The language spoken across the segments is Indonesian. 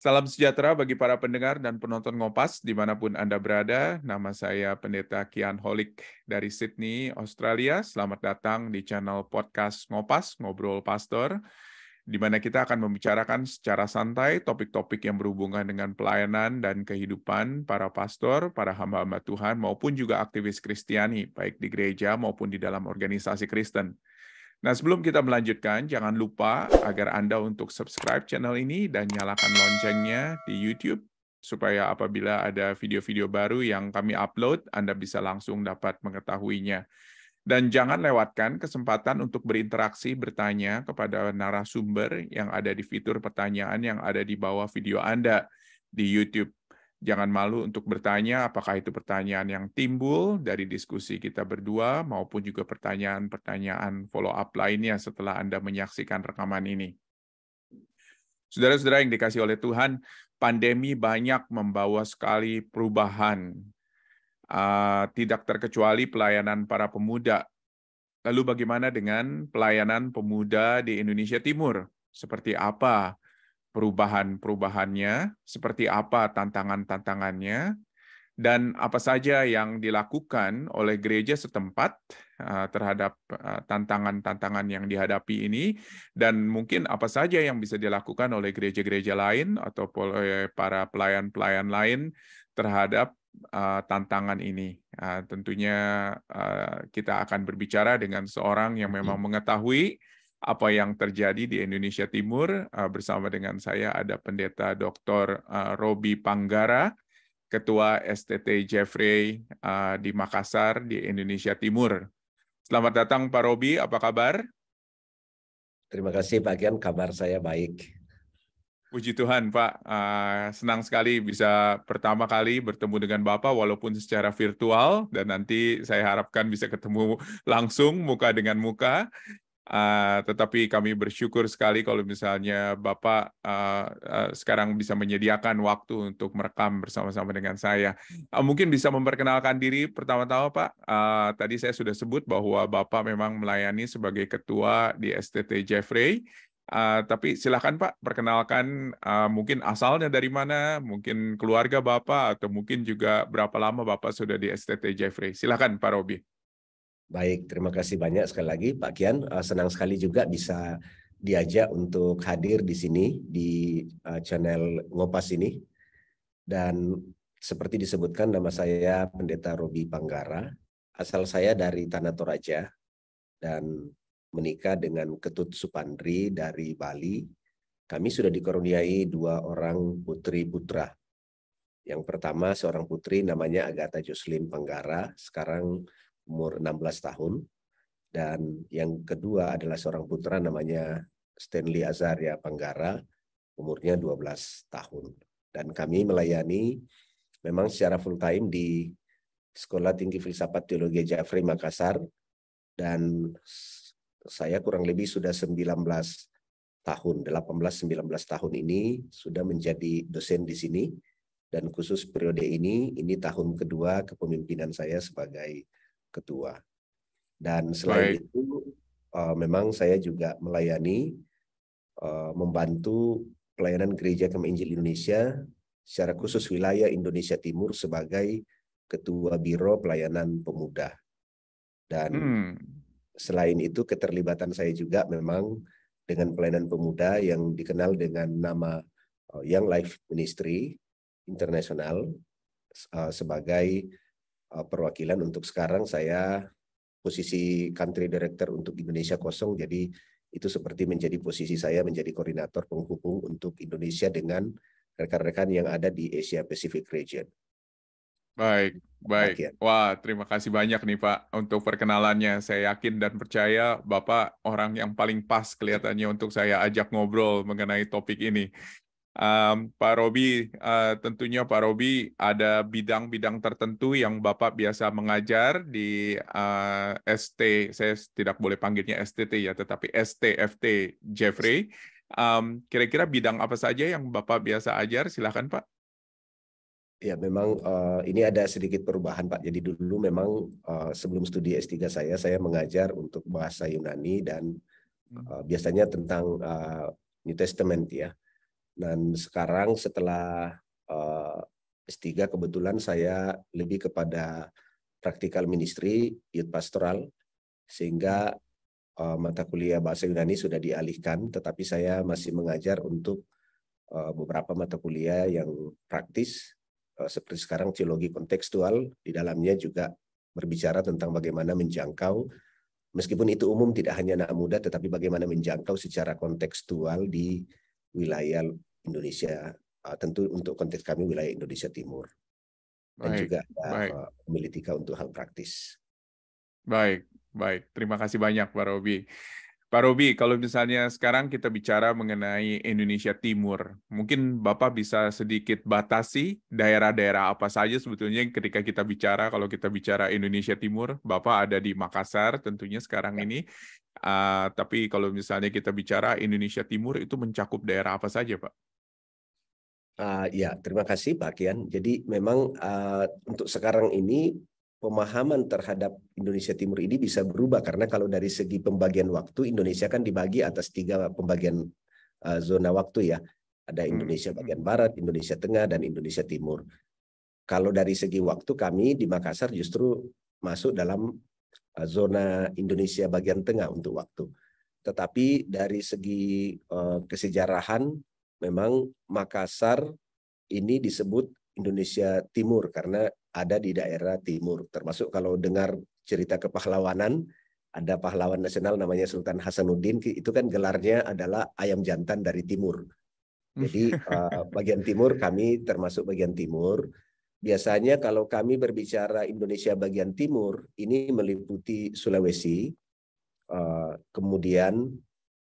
Salam sejahtera bagi para pendengar dan penonton Ngopas dimanapun Anda berada. Nama saya Pendeta Kian Holik dari Sydney, Australia. Selamat datang di channel podcast Ngopas, Ngobrol Pastor, di mana kita akan membicarakan secara santai topik-topik yang berhubungan dengan pelayanan dan kehidupan para pastor, para hamba-hamba Tuhan, maupun juga aktivis Kristiani, baik di gereja maupun di dalam organisasi Kristen. Nah, sebelum kita melanjutkan, jangan lupa agar Anda untuk subscribe channel ini dan nyalakan loncengnya di YouTube, supaya apabila ada video-video baru yang kami upload, Anda bisa langsung dapat mengetahuinya. Dan jangan lewatkan kesempatan untuk berinteraksi, bertanya kepada narasumber yang ada di fitur pertanyaan yang ada di bawah video Anda di YouTube. Jangan malu untuk bertanya, apakah itu pertanyaan yang timbul dari diskusi kita berdua, maupun juga pertanyaan-pertanyaan follow-up lainnya setelah Anda menyaksikan rekaman ini. Saudara-saudara yang dikasih oleh Tuhan, pandemi banyak membawa sekali perubahan, tidak terkecuali pelayanan para pemuda. Lalu bagaimana dengan pelayanan pemuda di Indonesia Timur? Seperti apa perubahan-perubahannya, seperti apa tantangan-tantangannya, dan apa saja yang dilakukan oleh gereja setempat terhadap tantangan-tantangan yang dihadapi ini, dan mungkin apa saja yang bisa dilakukan oleh gereja-gereja lain atau oleh para pelayan-pelayan lain terhadap tantangan ini. Tentunya kita akan berbicara dengan seorang yang memang mengetahui apa yang terjadi di Indonesia Timur. Bersama dengan saya ada Pendeta Dr. Roby Panggara, Ketua STT Jeffrey di Makassar di Indonesia Timur. Selamat datang Pak Roby, apa kabar? Terima kasih Pak Kian, kabar saya baik. Puji Tuhan Pak, senang sekali bisa pertama kali bertemu dengan Bapak walaupun secara virtual, dan nanti saya harapkan bisa ketemu langsung muka dengan muka. Tetapi kami bersyukur sekali kalau misalnya Bapak sekarang bisa menyediakan waktu untuk merekam bersama-sama dengan saya. Mungkin bisa memperkenalkan diri pertama-tama Pak. Tadi saya sudah sebut bahwa Bapak memang melayani sebagai ketua di STT Jeffrey. Tapi silakan Pak, perkenalkan mungkin asalnya dari mana, mungkin keluarga Bapak, atau mungkin juga berapa lama Bapak sudah di STT Jeffrey. Silakan Pak Roby. Baik, terima kasih banyak sekali lagi Pak Kian. Senang sekali juga bisa diajak untuk hadir di sini di channel Ngopas ini. Dan seperti disebutkan, nama saya Pendeta Roby Panggara. Asal saya dari Tanah Toraja dan menikah dengan Ketut Supandri dari Bali. Kami sudah dikaruniai 2 orang putri putra. Yang pertama seorang putri namanya Agatha Jocelyn Panggara, sekarang umur 16 tahun. Dan yang kedua adalah seorang putra namanya Stanley Azaria Panggara, umurnya 12 tahun. Dan kami melayani memang secara full time di Sekolah Tinggi Filsafat Teologi Jeffrey Makassar. Dan saya kurang lebih sudah 18-19 tahun ini sudah menjadi dosen di sini. Dan khusus periode ini tahun kedua kepemimpinan saya sebagai ketua. Dan selain itu, memang saya juga melayani, membantu pelayanan Gereja Kemah Injil Indonesia, secara khusus wilayah Indonesia Timur sebagai Ketua Biro Pelayanan Pemuda. Dan selain itu, keterlibatan saya juga memang dengan pelayanan pemuda yang dikenal dengan nama Young Life Ministry Internasional, sebagai perwakilan. Untuk sekarang saya posisi Country Director untuk Indonesia kosong, jadi itu seperti menjadi posisi saya menjadi koordinator penghubung untuk Indonesia dengan rekan-rekan yang ada di Asia Pacific Region. Baik. Wah, terima kasih banyak nih Pak untuk perkenalannya. Saya yakin dan percaya Bapak orang yang paling pas kelihatannya untuk saya ajak ngobrol mengenai topik ini. Pak Roby, tentunya Pak Roby ada bidang-bidang tertentu yang Bapak biasa mengajar di ST, saya tidak boleh panggilnya STT ya, tetapi STFT Jeffrey. Kira-kira bidang apa saja yang Bapak biasa ajar? Silakan Pak. Ya, memang ini ada sedikit perubahan Pak. Jadi dulu memang sebelum studi S3 saya mengajar untuk bahasa Yunani dan biasanya tentang New Testament ya. Dan sekarang setelah S3 kebetulan saya lebih kepada praktikal ministry, youth pastoral, sehingga mata kuliah bahasa Yunani sudah dialihkan, tetapi saya masih mengajar untuk beberapa mata kuliah yang praktis, seperti sekarang teologi kontekstual, di dalamnya juga berbicara tentang bagaimana menjangkau, meskipun itu umum tidak hanya anak muda, tetapi bagaimana menjangkau secara kontekstual di wilayah Indonesia, tentu untuk konteks kami wilayah Indonesia Timur. Dan Baik, juga baik, ada Militika untuk hal praktis. baik, baik. Terima kasih banyak, Pak Robi. Pak Robi, kalau misalnya sekarang kita bicara mengenai Indonesia Timur, mungkin Bapak bisa sedikit batasi daerah-daerah apa saja sebetulnya ketika kita bicara, kalau kita bicara Indonesia Timur, Bapak ada di Makassar tentunya sekarang Ya. ini, tapi kalau misalnya kita bicara Indonesia Timur itu mencakup daerah apa saja, Pak? Ya, terima kasih Pak Kian. Jadi memang untuk sekarang ini pemahaman terhadap Indonesia Timur ini bisa berubah, karena kalau dari segi pembagian waktu, Indonesia kan dibagi atas 3 pembagian zona waktu ya. Ada Indonesia bagian Barat, Indonesia Tengah, dan Indonesia Timur. Kalau dari segi waktu, kami di Makassar justru masuk dalam zona Indonesia bagian tengah untuk waktu. Tetapi dari segi kesejarahan, memang Makassar ini disebut Indonesia Timur karena ada di daerah timur. Termasuk kalau dengar cerita kepahlawanan, ada pahlawan nasional namanya Sultan Hasanuddin, itu kan gelarnya adalah ayam jantan dari timur. Jadi bagian timur, kami termasuk bagian timur. Biasanya kalau kami berbicara Indonesia bagian timur, ini meliputi Sulawesi, kemudian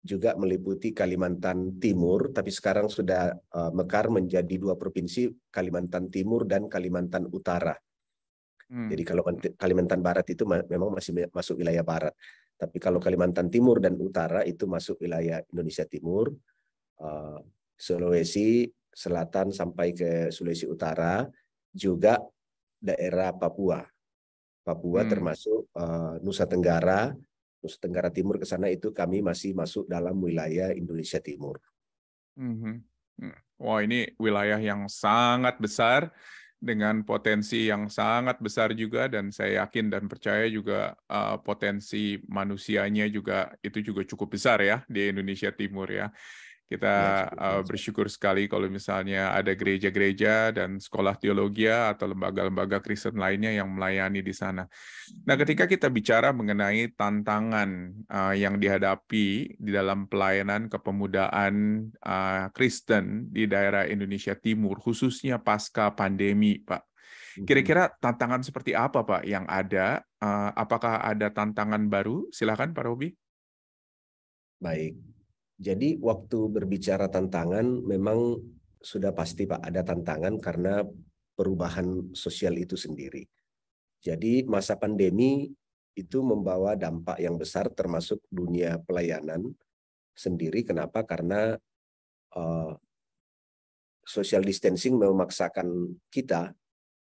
juga meliputi Kalimantan Timur, tapi sekarang sudah mekar menjadi 2 provinsi, Kalimantan Timur dan Kalimantan Utara. Jadi kalau Kalimantan Barat itu memang masih masuk wilayah Barat, tapi kalau Kalimantan Timur dan Utara itu masuk wilayah Indonesia Timur, Sulawesi Selatan sampai ke Sulawesi Utara, juga daerah Papua. Papua termasuk Nusa Tenggara Timur ke sana, itu kami masih masuk dalam wilayah Indonesia Timur. Wah, ini wilayah yang sangat besar dengan potensi yang sangat besar juga, dan saya yakin dan percaya juga potensi manusianya juga itu juga cukup besar ya di Indonesia Timur ya. Kita Ya, cukup bersyukur sekali kalau misalnya ada gereja-gereja dan sekolah teologi atau lembaga-lembaga Kristen lainnya yang melayani di sana. Nah, ketika kita bicara mengenai tantangan yang dihadapi di dalam pelayanan kepemudaan Kristen di daerah Indonesia Timur, khususnya pasca pandemi, Pak. Kira-kira tantangan seperti apa, Pak, yang ada? Apakah ada tantangan baru? Silakan, Pak Robi. Baik. Jadi waktu berbicara tantangan, memang sudah pasti Pak ada tantangan karena perubahan sosial itu sendiri. Jadi masa pandemi itu membawa dampak yang besar termasuk dunia pelayanan sendiri. Kenapa? Karena social distancing memaksakan kita,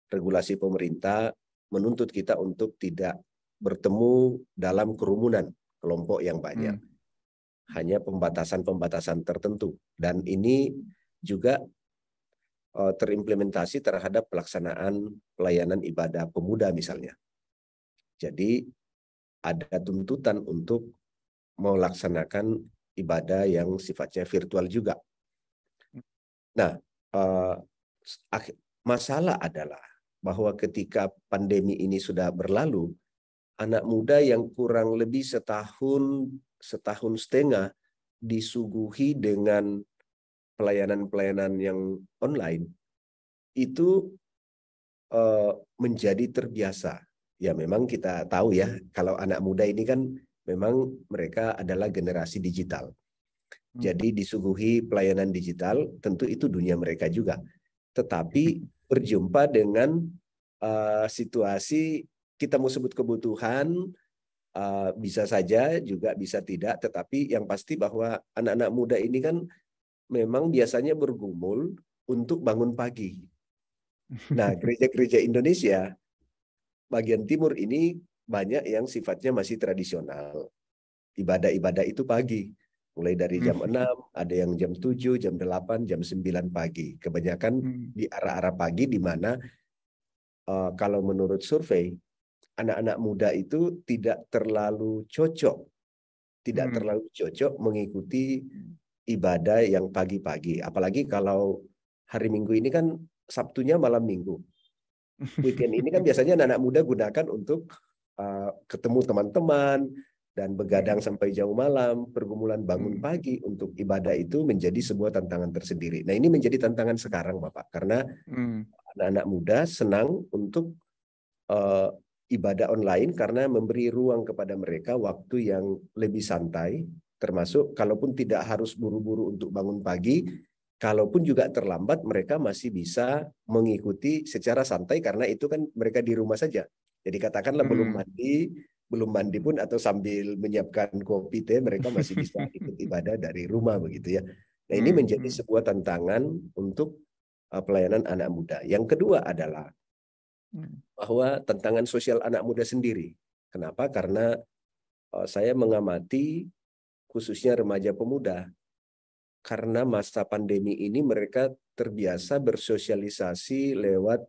regulasi pemerintah menuntut kita untuk tidak bertemu dalam kerumunan kelompok yang banyak. Hanya pembatasan-pembatasan tertentu. Dan ini juga terimplementasi terhadap pelaksanaan pelayanan ibadah pemuda misalnya. Jadi ada tuntutan untuk melaksanakan ibadah yang sifatnya virtual juga. Nah, masalah adalah bahwa ketika pandemi ini sudah berlalu, anak muda yang kurang lebih setahun setengah disuguhi dengan pelayanan-pelayanan yang online, itu menjadi terbiasa. Ya memang kita tahu ya, kalau anak muda ini kan memang mereka adalah generasi digital. Jadi disuguhi pelayanan digital, tentu itu dunia mereka juga. Tetapi berjumpa dengan situasi, kita mau sebut kebutuhan, bisa saja, juga bisa tidak, tetapi yang pasti bahwa anak-anak muda ini kan memang biasanya bergumul untuk bangun pagi. Nah, gereja-gereja Indonesia bagian timur ini banyak yang sifatnya masih tradisional. Ibadah-ibadah itu pagi. Mulai dari jam 6, ada yang jam 7, jam 8, jam 9 pagi. Kebanyakan di arah-arah pagi, di mana kalau menurut survei, anak-anak muda itu tidak terlalu cocok mengikuti ibadah yang pagi-pagi. Apalagi kalau hari Minggu ini kan Sabtunya malam Minggu. Weekend ini kan biasanya anak-anak muda gunakan untuk ketemu teman-teman dan begadang sampai jauh malam. Pergumulan bangun pagi untuk ibadah itu menjadi sebuah tantangan tersendiri. Nah, ini menjadi tantangan sekarang, Bapak, karena anak-anak muda senang untuk ibadah online karena memberi ruang kepada mereka waktu yang lebih santai, termasuk kalaupun tidak harus buru-buru untuk bangun pagi, kalaupun juga terlambat, mereka masih bisa mengikuti secara santai karena itu kan mereka di rumah saja. Jadi katakanlah belum mandi pun atau sambil menyiapkan kopi teh, mereka masih bisa ikut ibadah dari rumah begitu ya. Nah, ini menjadi sebuah tantangan untuk pelayanan anak muda. Yang kedua adalah bahwa tantangan sosial anak muda sendiri. Kenapa? Karena saya mengamati khususnya remaja pemuda, karena masa pandemi ini mereka terbiasa bersosialisasi lewat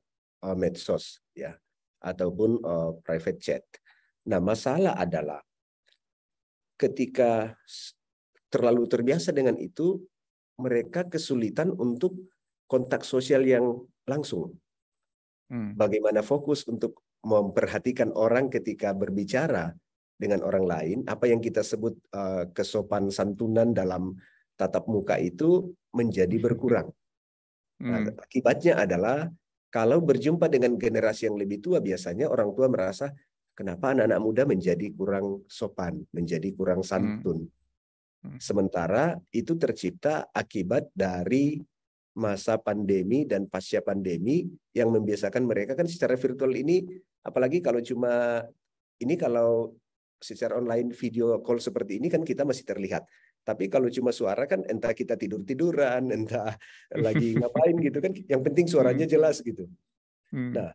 medsos ya, ataupun private chat. Nah, masalah adalah ketika terlalu terbiasa dengan itu, mereka kesulitan untuk kontak sosial yang langsung. Bagaimana fokus untuk memperhatikan orang ketika berbicara dengan orang lain, apa yang kita sebut kesopan santunan dalam tatap muka itu menjadi berkurang. Nah, akibatnya adalah kalau berjumpa dengan generasi yang lebih tua, biasanya orang tua merasa kenapa anak-anak muda menjadi kurang sopan, menjadi kurang santun. Sementara itu tercipta akibat dari masa pandemi dan pasca pandemi yang membiasakan mereka kan secara virtual ini, apalagi kalau cuma ini, kalau secara online video call seperti ini kan kita masih terlihat. Tapi kalau cuma suara kan entah kita tidur-tiduran, entah lagi ngapain gitu kan, yang penting suaranya jelas gitu. Nah,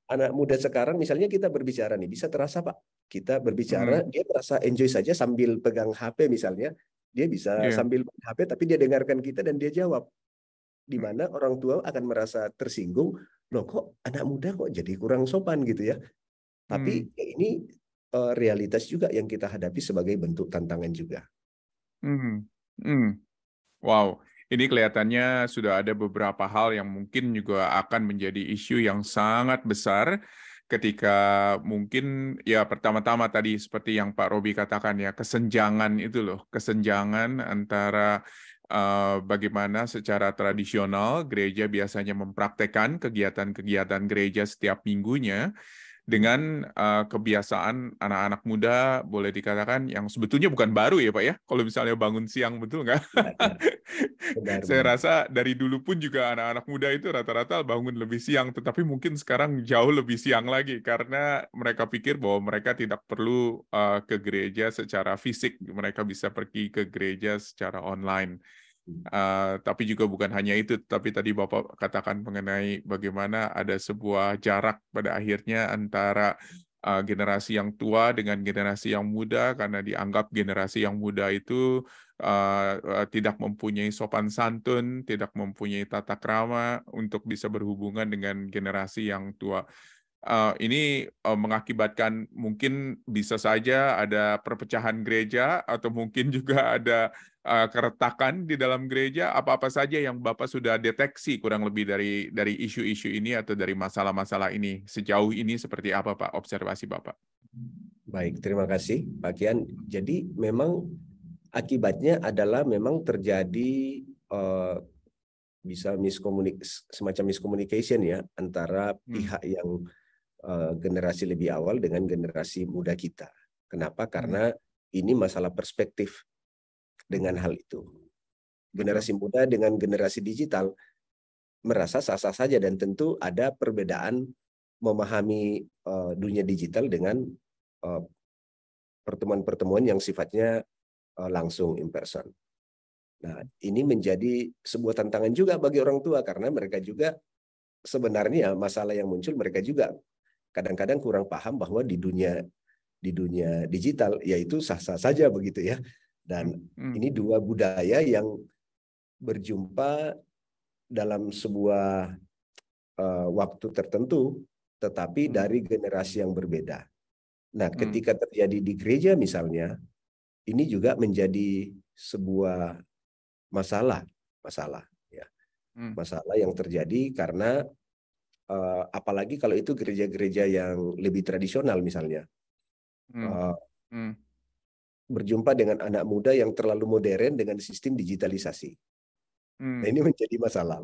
anak muda sekarang misalnya kita berbicara nih, bisa terasa Pak, kita berbicara, dia terasa enjoy saja sambil pegang HP misalnya, dia bisa sambil pegang HP tapi dia dengarkan kita dan dia jawab. Di mana orang tua akan merasa tersinggung, loh kok anak muda kok jadi kurang sopan gitu ya. Tapi ya ini realitas juga yang kita hadapi sebagai bentuk tantangan juga. Wow, ini kelihatannya sudah ada beberapa hal yang mungkin juga akan menjadi isu yang sangat besar ketika mungkin ya pertama-tama tadi seperti yang Pak Robi katakan ya, kesenjangan itu loh, kesenjangan antara bagaimana secara tradisional gereja biasanya mempraktekkan kegiatan-kegiatan gereja setiap minggunya dengan kebiasaan anak-anak muda, boleh dikatakan yang sebetulnya bukan baru ya Pak ya, kalau misalnya bangun siang, betul nggak? Saya rasa dari dulu pun juga anak-anak muda itu rata-rata bangun lebih siang, tetapi mungkin sekarang jauh lebih siang lagi karena mereka pikir bahwa mereka tidak perlu ke gereja secara fisik, mereka bisa pergi ke gereja secara online. Tapi juga bukan hanya itu, tapi tadi Bapak katakan mengenai bagaimana ada sebuah jarak pada akhirnya antara generasi yang tua dengan generasi yang muda, karena dianggap generasi yang muda itu tidak mempunyai sopan santun, tidak mempunyai tata krama untuk bisa berhubungan dengan generasi yang tua. Ini mengakibatkan mungkin bisa saja ada perpecahan gereja atau mungkin juga ada keretakan di dalam gereja. Apa-apa saja yang Bapak sudah deteksi kurang lebih dari isu-isu ini atau dari masalah-masalah ini sejauh ini, seperti apa Pak observasi Bapak? Baik, terima kasih Pak Kian. Jadi memang akibatnya adalah memang terjadi bisa semacam miscommunication ya antara pihak yang generasi lebih awal dengan generasi muda kita. Kenapa? Karena ini masalah perspektif dengan hal itu. Generasi muda dengan generasi digital merasa sah-sah saja, dan tentu ada perbedaan memahami dunia digital dengan pertemuan-pertemuan yang sifatnya langsung in person. Nah, ini menjadi sebuah tantangan juga bagi orang tua karena mereka juga sebenarnya masalah yang muncul, mereka juga kadang-kadang kurang paham bahwa di dunia digital yaitu sah-sah saja begitu ya. Dan ini dua budaya yang berjumpa dalam sebuah waktu tertentu, tetapi dari generasi yang berbeda. Nah, ketika terjadi di gereja misalnya, ini juga menjadi sebuah masalah ya. Masalah yang terjadi karena apalagi kalau itu gereja-gereja yang lebih tradisional misalnya. Berjumpa dengan anak muda yang terlalu modern dengan sistem digitalisasi. Nah, ini menjadi masalah.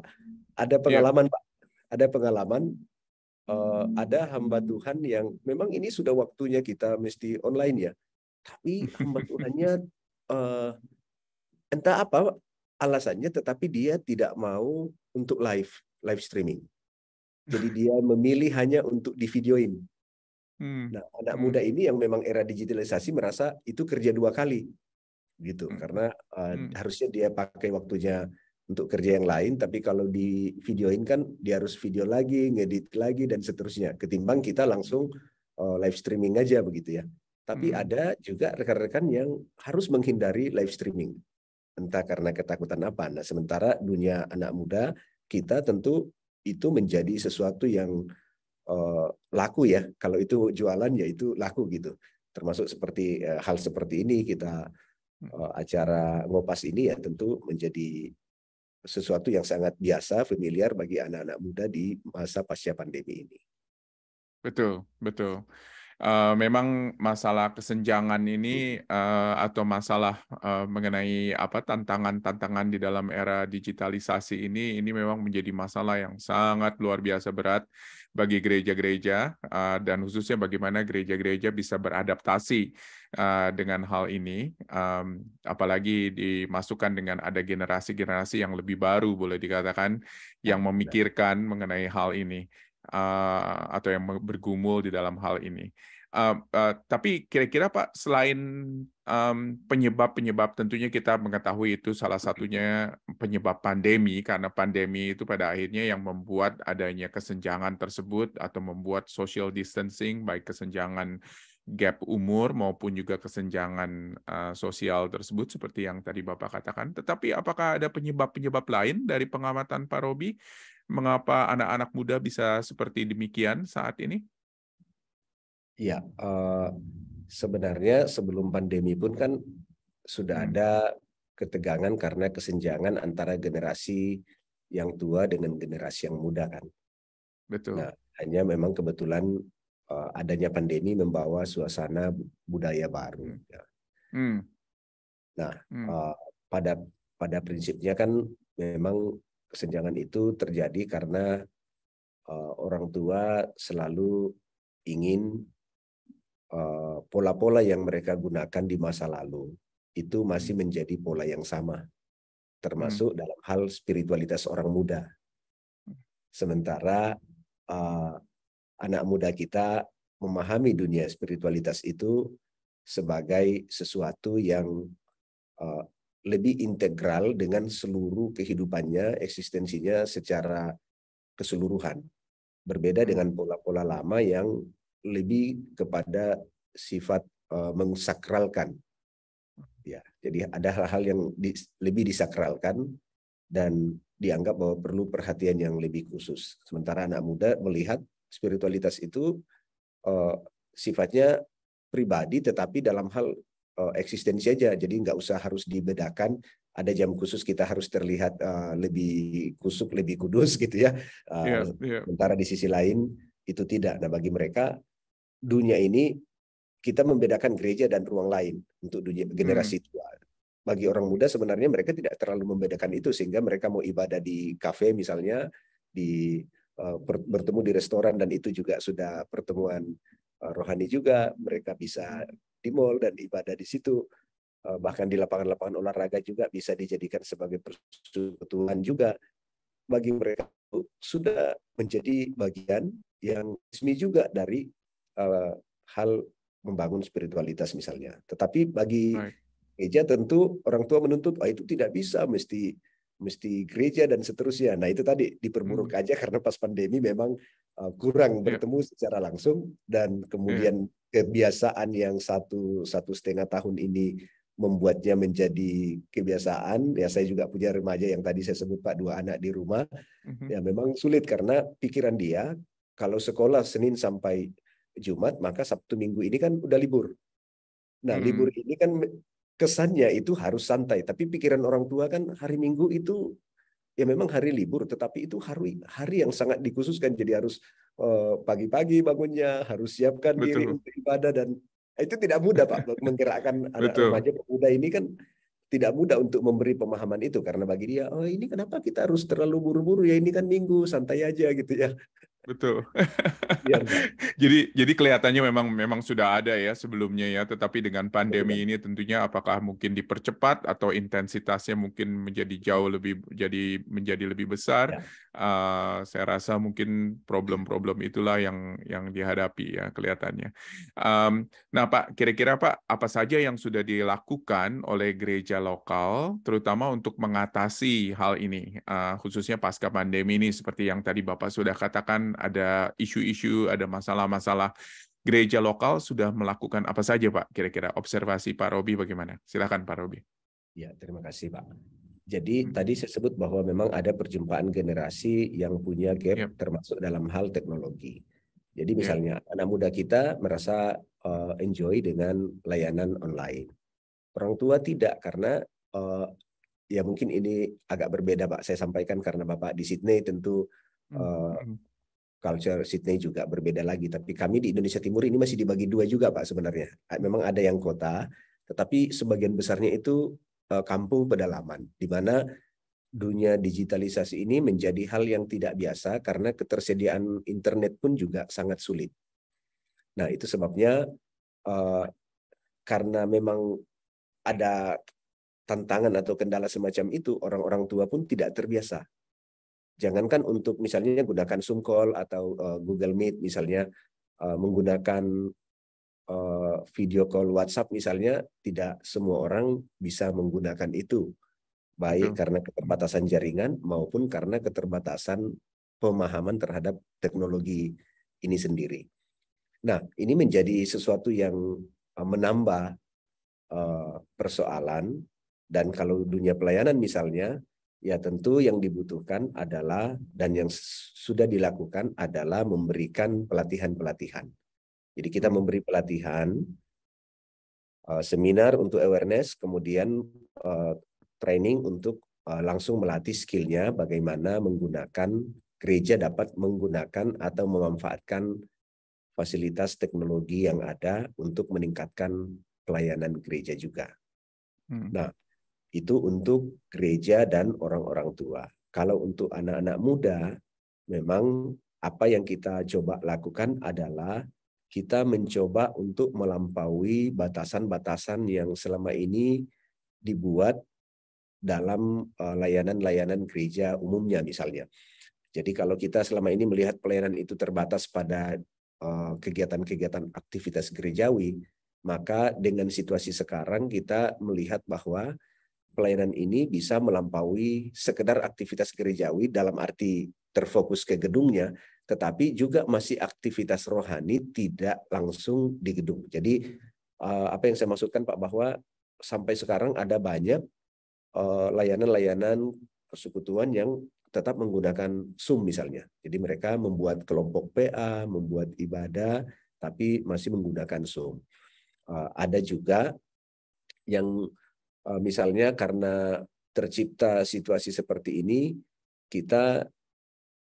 Ada pengalaman, Pak. Ada pengalaman, ada hamba Tuhan yang memang ini sudah waktunya kita mesti online ya. Tapi hamba Tuhannya entah apa alasannya, tetapi dia tidak mau untuk live streaming. Jadi dia memilih hanya untuk divideoin. Nah, anak muda ini yang memang era digitalisasi merasa itu kerja dua kali, gitu. Karena harusnya dia pakai waktunya untuk kerja yang lain, tapi kalau di videoin kan dia harus video lagi, ngedit lagi dan seterusnya. Ketimbang kita langsung live streaming aja begitu ya. Tapi ada juga rekan-rekan yang harus menghindari live streaming, entah karena ketakutan apa. Nah, sementara dunia anak muda kita tentu itu menjadi sesuatu yang laku ya. Kalau itu jualan ya itu laku gitu. Termasuk seperti hal seperti ini kita acara ngopas ini ya tentu menjadi sesuatu yang sangat biasa, familiar bagi anak-anak muda di masa pasca pandemi ini. Betul, betul. Memang masalah kesenjangan ini atau masalah mengenai apa tantangan-tantangan di dalam era digitalisasi ini memang menjadi masalah yang sangat luar biasa berat bagi gereja-gereja dan khususnya bagaimana gereja-gereja bisa beradaptasi dengan hal ini, apalagi dimasukkan dengan ada generasi-generasi yang lebih baru boleh dikatakan yang memikirkan mengenai hal ini. Atau yang bergumul di dalam hal ini. Tapi kira-kira Pak, selain penyebab-penyebab, tentunya kita mengetahui itu salah satunya penyebab pandemi, karena pandemi itu pada akhirnya yang membuat adanya kesenjangan tersebut atau membuat social distancing, baik kesenjangan gap umur maupun juga kesenjangan sosial tersebut seperti yang tadi Bapak katakan. Tetapi apakah ada penyebab-penyebab lain dari pengamatan Pak Robi? Mengapa anak-anak muda bisa seperti demikian saat ini? Ya, sebenarnya sebelum pandemi pun kan sudah ada ketegangan karena kesenjangan antara generasi yang tua dengan generasi yang muda kan. Betul. Nah, hanya memang kebetulan adanya pandemi membawa suasana budaya baru. Ya. Nah, pada prinsipnya kan memang kesenjangan itu terjadi karena orang tua selalu ingin pola-pola yang mereka gunakan di masa lalu itu masih menjadi pola yang sama, termasuk dalam hal spiritualitas orang muda. Sementara anak muda kita memahami dunia spiritualitas itu sebagai sesuatu yang lebih integral dengan seluruh kehidupannya, eksistensinya secara keseluruhan. Berbeda dengan pola-pola lama yang lebih kepada sifat mengsakralkan. Ya, jadi ada hal-hal yang lebih disakralkan dan dianggap bahwa perlu perhatian yang lebih khusus. Sementara anak muda melihat spiritualitas itu sifatnya pribadi, tetapi dalam hal eksistensi aja. Jadi nggak usah harus dibedakan. Ada jam khusus kita harus terlihat lebih kusuk, lebih kudus gitu ya. Sementara di sisi lain itu tidak. Nah, bagi mereka dunia ini kita membedakan gereja dan ruang lain untuk dunia generasi tua. Bagi orang muda sebenarnya mereka tidak terlalu membedakan itu, sehingga mereka mau ibadah di kafe misalnya, bertemu di restoran, dan itu juga sudah pertemuan rohani juga. Mereka bisa di mall dan ibadah di situ. Bahkan di lapangan-lapangan olahraga juga bisa dijadikan sebagai persekutuan juga. Bagi mereka sudah menjadi bagian yang resmi juga dari hal membangun spiritualitas misalnya. Tetapi bagi gereja tentu orang tua menuntut, itu tidak bisa, mesti gereja dan seterusnya. Nah, itu tadi diperburuk aja karena pas pandemi memang kurang bertemu secara langsung, dan kemudian kebiasaan yang satu setengah tahun ini membuatnya menjadi kebiasaan. Ya saya juga punya remaja yang tadi saya sebut Pak, 2 anak di rumah. Ya memang sulit karena pikiran dia kalau sekolah Senin sampai Jumat, maka Sabtu Minggu ini kan udah libur. Nah, libur ini kan kesannya itu harus santai, tapi pikiran orang tua kan hari Minggu itu ya memang hari libur, tetapi itu hari yang sangat dikhususkan. Jadi harus pagi-pagi bangunnya, harus siapkan diri Betul, untuk ibadah, dan itu tidak mudah Pak, menggerakkan anak betul, remaja pemuda ini kan tidak mudah untuk memberi pemahaman itu, karena bagi dia, oh ini kenapa kita harus terlalu buru-buru ya, ini kan Minggu, santai aja gitu ya. betul. Iya Pak. Jadi kelihatannya memang sudah ada ya sebelumnya ya, tetapi dengan Betul, pandemi ini tentunya apakah mungkin dipercepat atau intensitasnya mungkin menjadi lebih besar. ya. Saya rasa mungkin problem-problem itulah yang dihadapi ya kelihatannya. Nah Pak, kira-kira Pak, apa saja yang sudah dilakukan oleh gereja lokal, terutama untuk mengatasi hal ini, khususnya pasca pandemi ini, seperti yang tadi Bapak sudah katakan, ada isu-isu, ada masalah-masalah. Gereja lokal sudah melakukan apa saja Pak? Kira-kira observasi Pak Robi bagaimana? Silakan Pak Robi. Ya, terima kasih Pak. Jadi tadi saya sebut bahwa memang ada perjumpaan generasi yang punya gap Yep. termasuk dalam hal teknologi. Jadi Yep. misalnya anak muda kita merasa enjoy dengan layanan online. Orang tua tidak, karena ya mungkin ini agak berbeda Pak. Saya sampaikan karena Bapak di Sydney, tentu culture Sydney juga berbeda lagi. Tapi kami di Indonesia Timur ini masih dibagi 2 juga Pak sebenarnya. Memang ada yang kota, tetapi sebagian besarnya itu kampung pedalaman, di mana dunia digitalisasi ini menjadi hal yang tidak biasa karena ketersediaan internet pun juga sangat sulit. Nah, itu sebabnya karena memang ada tantangan atau kendala semacam itu, orang-orang tua pun tidak terbiasa. Jangankan untuk misalnya gunakan Zoom call atau Google Meet misalnya, menggunakan video call WhatsApp misalnya, tidak semua orang bisa menggunakan itu. Baik Betul. karena keterbatasan jaringan maupun karena keterbatasan pemahaman terhadap teknologi ini sendiri. Nah, ini menjadi sesuatu yang menambah persoalan, dan kalau dunia pelayanan misalnya, ya tentu yang dibutuhkan adalah, dan yang sudah dilakukan adalah memberikan pelatihan-pelatihan. Jadi kita memberi pelatihan, seminar untuk awareness, kemudian training untuk langsung melatih skillnya bagaimana menggunakan, gereja dapat menggunakan atau memanfaatkan fasilitas teknologi yang ada untuk meningkatkan pelayanan gereja juga. Nah, itu untuk gereja dan orang-orang tua. Kalau untuk anak-anak muda, memang apa yang kita coba lakukan adalah kita mencoba untuk melampaui batasan-batasan yang selama ini dibuat dalam layanan-layanan gereja umumnya misalnya. Jadi kalau kita selama ini melihat pelayanan itu terbatas pada kegiatan-kegiatan aktivitas gerejawi, maka dengan situasi sekarang kita melihat bahwa pelayanan ini bisa melampaui sekedar aktivitas gerejawi dalam arti terfokus ke gedungnya, tetapi juga masih aktivitas rohani tidak langsung di gedung. Jadi apa yang saya maksudkan Pak, bahwa sampai sekarang ada banyak layanan-layanan persekutuan yang tetap menggunakan Zoom misalnya. Jadi mereka membuat kelompok PA, membuat ibadah, tapi masih menggunakan Zoom. Ada juga yang misalnya karena tercipta situasi seperti ini, kita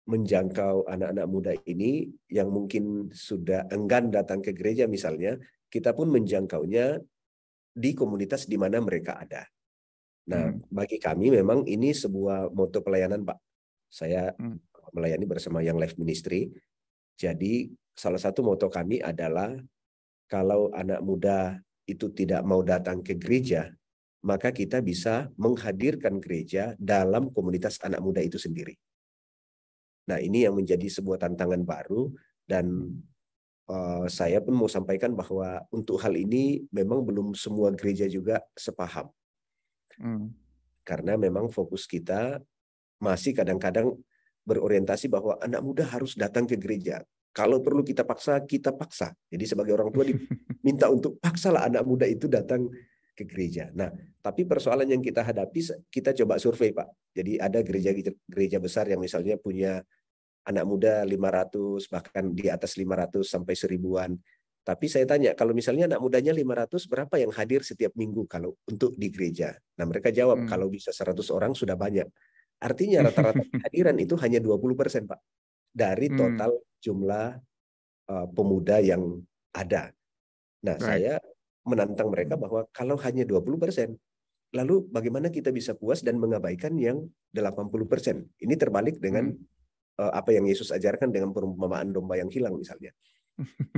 menjangkau anak-anak muda ini yang mungkin sudah enggan datang ke gereja misalnya, kita pun menjangkaunya di komunitas di mana mereka ada. Nah, bagi kami memang ini sebuah moto pelayanan, Pak. Saya melayani bersama Young Life Ministry. Jadi salah satu moto kami adalah kalau anak muda itu tidak mau datang ke gereja, maka kita bisa menghadirkan gereja dalam komunitas anak muda itu sendiri. Nah, ini yang menjadi sebuah tantangan baru, dan saya pun mau sampaikan bahwa untuk hal ini memang belum semua gereja juga sepaham. Karena memang fokus kita masih kadang-kadang berorientasi bahwa anak muda harus datang ke gereja. Kalau perlu kita paksa, kita paksa. Jadi sebagai orang tua diminta untuk paksalah anak muda itu datang ke gereja. Nah, tapi persoalan yang kita hadapi, kita coba survei, Pak. Jadi ada gereja besar yang misalnya punya anak muda 500, bahkan di atas 500 sampai 1000-an. Tapi saya tanya, kalau misalnya anak mudanya 500, berapa yang hadir setiap minggu kalau untuk di gereja? Nah, mereka jawab, kalau bisa 100 orang sudah banyak. Artinya rata-rata kehadiran itu hanya 20%, Pak, dari total jumlah pemuda yang ada. Nah, saya menantang mereka bahwa kalau hanya 20%, lalu bagaimana kita bisa puas dan mengabaikan yang 80%? Ini terbalik dengan apa yang Yesus ajarkan dengan perumpamaan domba yang hilang misalnya.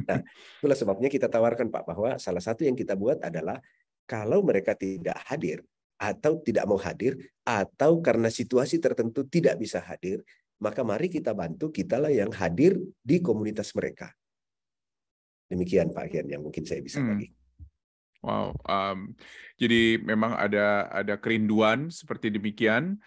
Nah, itulah sebabnya kita tawarkan, Pak, bahwa salah satu yang kita buat adalah kalau mereka tidak hadir atau tidak mau hadir atau karena situasi tertentu tidak bisa hadir, maka mari kita bantu, kitalah yang hadir di komunitas mereka. Demikian, Pak Kian, yang mungkin saya bisa bagi. Wow, jadi memang ada kerinduan seperti demikian,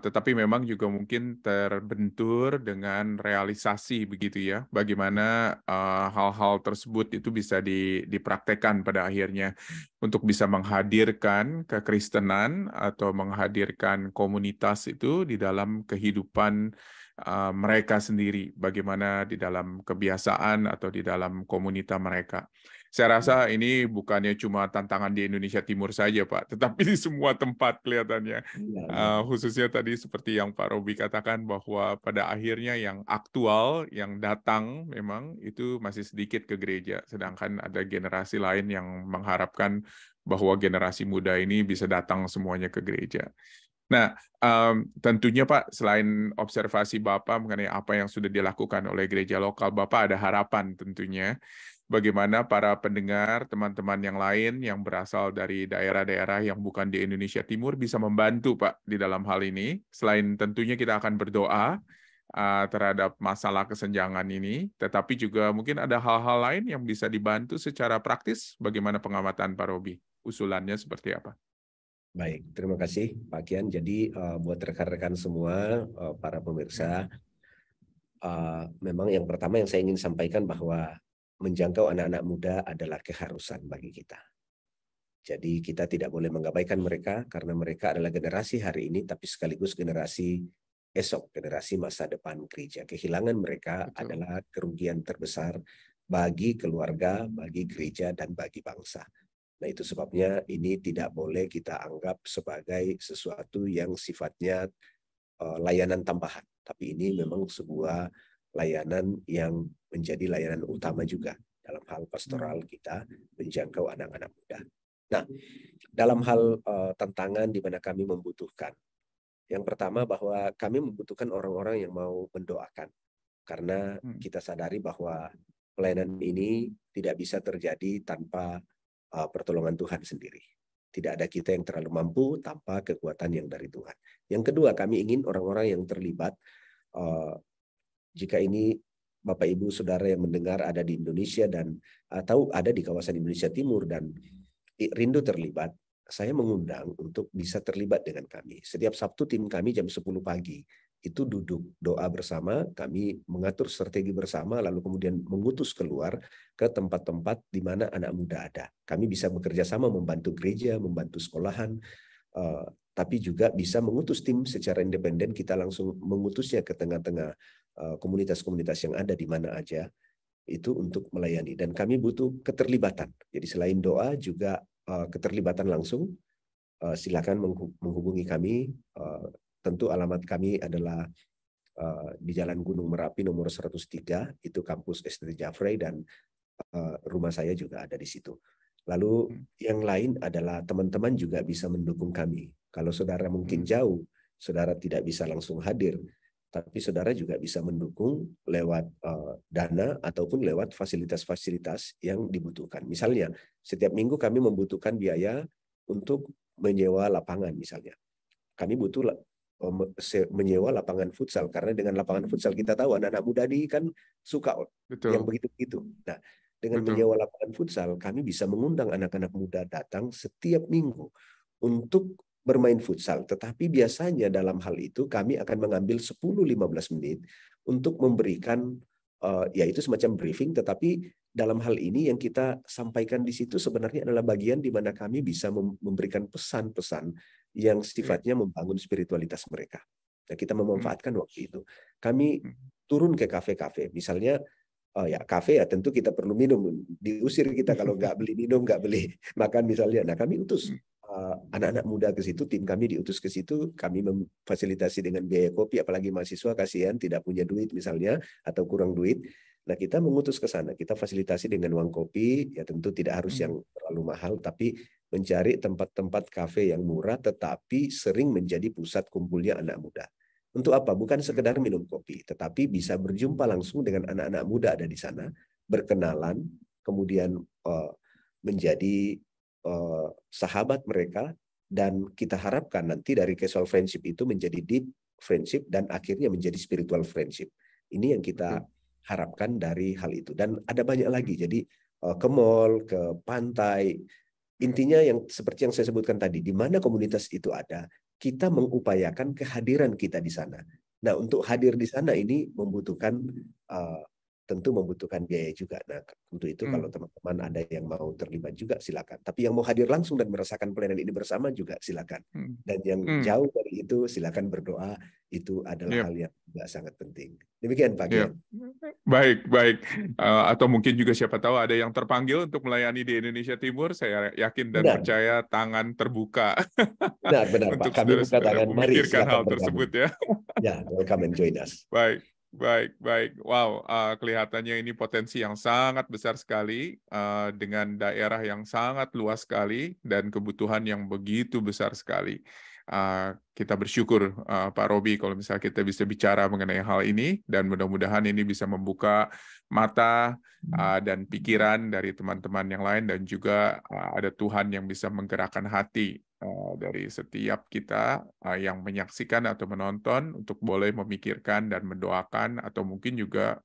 tetapi memang juga mungkin terbentur dengan realisasi begitu ya, bagaimana hal-hal tersebut itu bisa dipraktekkan pada akhirnya untuk bisa menghadirkan kekristenan atau menghadirkan komunitas itu di dalam kehidupan mereka sendiri, bagaimana di dalam kebiasaan atau di dalam komunitas mereka. Saya rasa ini bukannya cuma tantangan di Indonesia Timur saja, Pak, tetapi di semua tempat kelihatannya. Khususnya tadi seperti yang Pak Robi katakan bahwa pada akhirnya yang aktual, yang datang memang itu masih sedikit ke gereja. Sedangkan ada generasi lain yang mengharapkan bahwa generasi muda ini bisa datang semuanya ke gereja. Nah, tentunya Pak, selain observasi Bapak mengenai apa yang sudah dilakukan oleh gereja lokal, Bapak ada harapan tentunya bagaimana para pendengar, teman-teman yang lain yang berasal dari daerah-daerah yang bukan di Indonesia Timur bisa membantu, Pak, di dalam hal ini. Selain tentunya kita akan berdoa terhadap masalah kesenjangan ini, tetapi juga mungkin ada hal-hal lain yang bisa dibantu secara praktis. Bagaimana pengamatan Pak Robi? Usulannya seperti apa? Baik, terima kasih Pak Kian. Jadi buat rekan-rekan semua, para pemirsa, memang yang pertama yang saya ingin sampaikan bahwa menjangkau anak-anak muda adalah keharusan bagi kita. Jadi kita tidak boleh mengabaikan mereka karena mereka adalah generasi hari ini tapi sekaligus generasi esok, generasi masa depan gereja. Kehilangan mereka adalah kerugian terbesar bagi keluarga, bagi gereja, dan bagi bangsa. Nah, itu sebabnya ini tidak boleh kita anggap sebagai sesuatu yang sifatnya layanan tambahan. Tapi ini memang sebuah layanan yang menjadi layanan utama juga dalam hal pastoral kita menjangkau anak-anak muda. Nah, dalam hal tantangan di mana kami membutuhkan, yang pertama bahwa kami membutuhkan orang-orang yang mau mendoakan. Karena kita sadari bahwa pelayanan ini tidak bisa terjadi tanpa pertolongan Tuhan sendiri. Tidak ada kita yang terlalu mampu tanpa kekuatan yang dari Tuhan. Yang kedua, kami ingin orang-orang yang terlibat, jika ini Bapak Ibu Saudara yang mendengar ada di Indonesia dan atau ada di kawasan Indonesia Timur dan rindu terlibat, saya mengundang untuk bisa terlibat dengan kami. Setiap Sabtu tim kami jam 10 pagi itu duduk doa bersama, kami mengatur strategi bersama, lalu kemudian mengutus keluar ke tempat-tempat di mana anak muda ada. Kami bisa bekerja sama membantu gereja, membantu sekolahan, tapi juga bisa mengutus tim secara independen. Kita langsung mengutusnya ke tengah-tengah komunitas-komunitas yang ada di mana aja itu untuk melayani. Dan kami butuh keterlibatan. Jadi selain doa juga keterlibatan langsung. Silakan menghubungi kami. Tentu alamat kami adalah di Jalan Gunung Merapi nomor 103, itu kampus SD Jafrey, dan rumah saya juga ada di situ. Lalu yang lain adalah teman-teman juga bisa mendukung kami. Kalau saudara mungkin jauh, saudara tidak bisa langsung hadir, tapi saudara juga bisa mendukung lewat dana ataupun lewat fasilitas-fasilitas yang dibutuhkan. Misalnya, setiap minggu kami membutuhkan biaya untuk menyewa lapangan misalnya. Kami butuh menyewa lapangan futsal, karena dengan lapangan futsal kita tahu anak-anak muda ini kan suka yang begitu-begitu. Nah, dengan menyewa lapangan futsal, kami bisa mengundang anak-anak muda datang setiap minggu untuk bermain futsal. Tetapi biasanya dalam hal itu kami akan mengambil 10-15 menit untuk memberikan yaitu semacam briefing, tetapi dalam hal ini yang kita sampaikan di situ sebenarnya adalah bagian di mana kami bisa memberikan pesan-pesan yang sifatnya membangun spiritualitas mereka. Nah, kita memanfaatkan waktu itu. Kami turun ke kafe-kafe, misalnya ya kafe ya tentu kita perlu minum, diusir kita kalau nggak beli minum, nggak beli makan misalnya. Nah, kami utus anak-anak muda ke situ, tim kami diutus ke situ, kami memfasilitasi dengan biaya kopi, apalagi mahasiswa kasihan tidak punya duit misalnya atau kurang duit. Nah, kita mengutus ke sana, kita fasilitasi dengan uang kopi, ya tentu tidak harus yang terlalu mahal, tapi mencari tempat-tempat kafe yang murah tetapi sering menjadi pusat kumpulnya anak muda. Untuk apa? Bukan sekedar minum kopi, tetapi bisa berjumpa langsung dengan anak-anak muda ada di sana, berkenalan, kemudian menjadi sahabat mereka, dan kita harapkan nanti dari casual friendship itu menjadi deep friendship dan akhirnya menjadi spiritual friendship. Ini yang kita harapkan dari hal itu. Dan ada banyak lagi. Jadi ke mall, ke pantai, intinya yang seperti yang saya sebutkan tadi, di mana komunitas itu ada, kita mengupayakan kehadiran kita di sana. Nah, untuk hadir di sana ini membutuhkan tentu membutuhkan biaya juga. Nah, untuk itu kalau teman-teman ada yang mau terlibat juga silakan. Tapi yang mau hadir langsung dan merasakan pelayanan ini bersama juga silakan. Dan yang jauh dari itu silakan berdoa. Itu adalah hal yang juga sangat penting. Demikian Pak Kian. Baik, baik. Atau mungkin juga siapa tahu ada yang terpanggil untuk melayani di Indonesia Timur. Saya yakin dan percaya tangan terbuka. Benar, untuk kami buka saudara-saudara tangan. Mari memikirkan hal silakan tersebut ya. Ya, welcome and join us. Baik. Wow, kelihatannya ini potensi yang sangat besar sekali dengan daerah yang sangat luas sekali dan kebutuhan yang begitu besar sekali. Kita bersyukur Pak Robi kalau misalnya kita bisa bicara mengenai hal ini, dan mudah-mudahan ini bisa membuka mata dan pikiran dari teman-teman yang lain, dan juga ada Tuhan yang bisa menggerakkan hati dari setiap kita yang menyaksikan atau menonton untuk boleh memikirkan dan mendoakan atau mungkin juga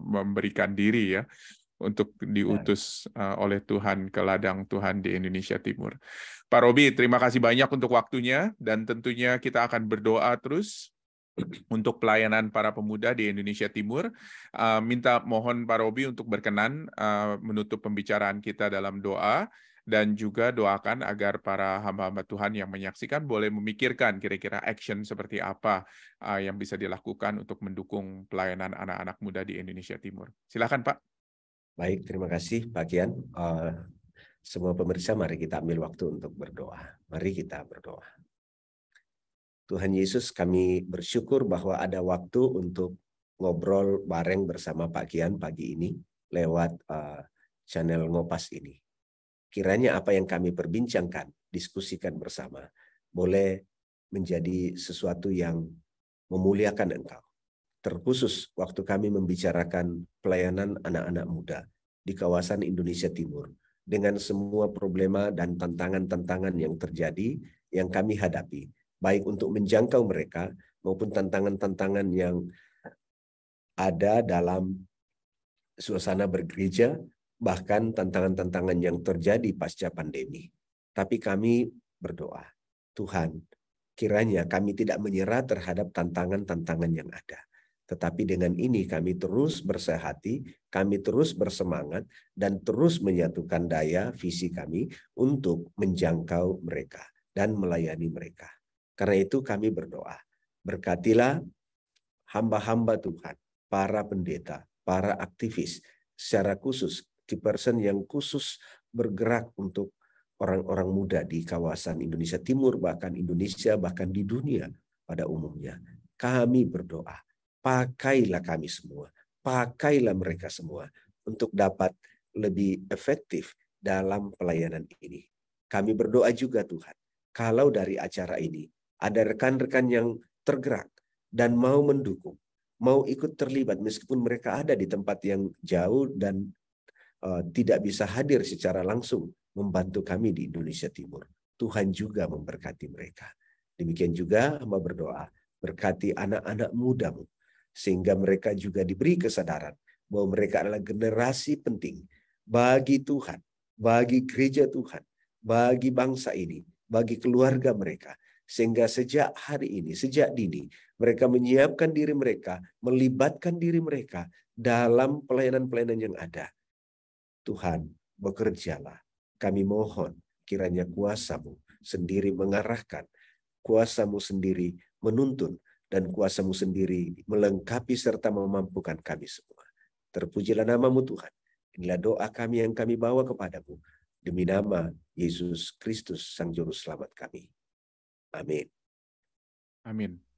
memberikan diri ya untuk diutus oleh Tuhan ke ladang Tuhan di Indonesia Timur. Pak Robi, terima kasih banyak untuk waktunya, dan tentunya kita akan berdoa terus untuk pelayanan para pemuda di Indonesia Timur. Minta mohon Pak Robi untuk berkenan menutup pembicaraan kita dalam doa, dan juga doakan agar para hamba-hamba Tuhan yang menyaksikan boleh memikirkan kira-kira action seperti apa yang bisa dilakukan untuk mendukung pelayanan anak-anak muda di Indonesia Timur. Silakan Pak. Baik, terima kasih Pak Kian. Semua pemirsa, mari kita ambil waktu untuk berdoa. Mari kita berdoa. Tuhan Yesus, kami bersyukur bahwa ada waktu untuk ngobrol bareng bersama Pak Kian pagi ini lewat channel Ngopas ini. Kiranya apa yang kami perbincangkan, diskusikan bersama, boleh menjadi sesuatu yang memuliakan Engkau. Terkhusus waktu kami membicarakan pelayanan anak-anak muda di kawasan Indonesia Timur, dengan semua problema dan tantangan-tantangan yang terjadi, yang kami hadapi, baik untuk menjangkau mereka maupun tantangan-tantangan yang ada dalam suasana bergereja, bahkan tantangan-tantangan yang terjadi pasca pandemi. Tapi kami berdoa, Tuhan, kiranya kami tidak menyerah terhadap tantangan-tantangan yang ada. Tetapi dengan ini kami terus bersehati, kami terus bersemangat, dan terus menyatukan daya visi kami untuk menjangkau mereka dan melayani mereka. Karena itu kami berdoa, berkatilah hamba-hamba Tuhan, para pendeta, para aktivis, secara khusus, key person yang khusus bergerak untuk orang-orang muda di kawasan Indonesia Timur, bahkan Indonesia, bahkan di dunia pada umumnya. Kami berdoa, pakailah kami semua, pakailah mereka semua untuk dapat lebih efektif dalam pelayanan ini. Kami berdoa juga Tuhan, kalau dari acara ini ada rekan-rekan yang tergerak dan mau mendukung, mau ikut terlibat meskipun mereka ada di tempat yang jauh dan tidak bisa hadir secara langsung membantu kami di Indonesia Timur. Tuhan juga memberkati mereka. Demikian juga hamba berdoa, berkati anak-anak mudamu, sehingga mereka juga diberi kesadaran bahwa mereka adalah generasi penting bagi Tuhan, bagi gereja Tuhan, bagi bangsa ini, bagi keluarga mereka. Sehingga sejak hari ini, sejak dini, mereka menyiapkan diri mereka, melibatkan diri mereka dalam pelayanan-pelayanan yang ada. Tuhan, bekerjalah. Kami mohon kiranya kuasa-Mu sendiri mengarahkan, kuasa-Mu sendiri menuntun, dan kuasa-Mu sendiri melengkapi serta memampukan kami semua. Terpujilah nama-Mu Tuhan. Inilah doa kami yang kami bawa kepadamu. Demi nama Yesus Kristus, Sang Juru Selamat kami. Amin. Amin.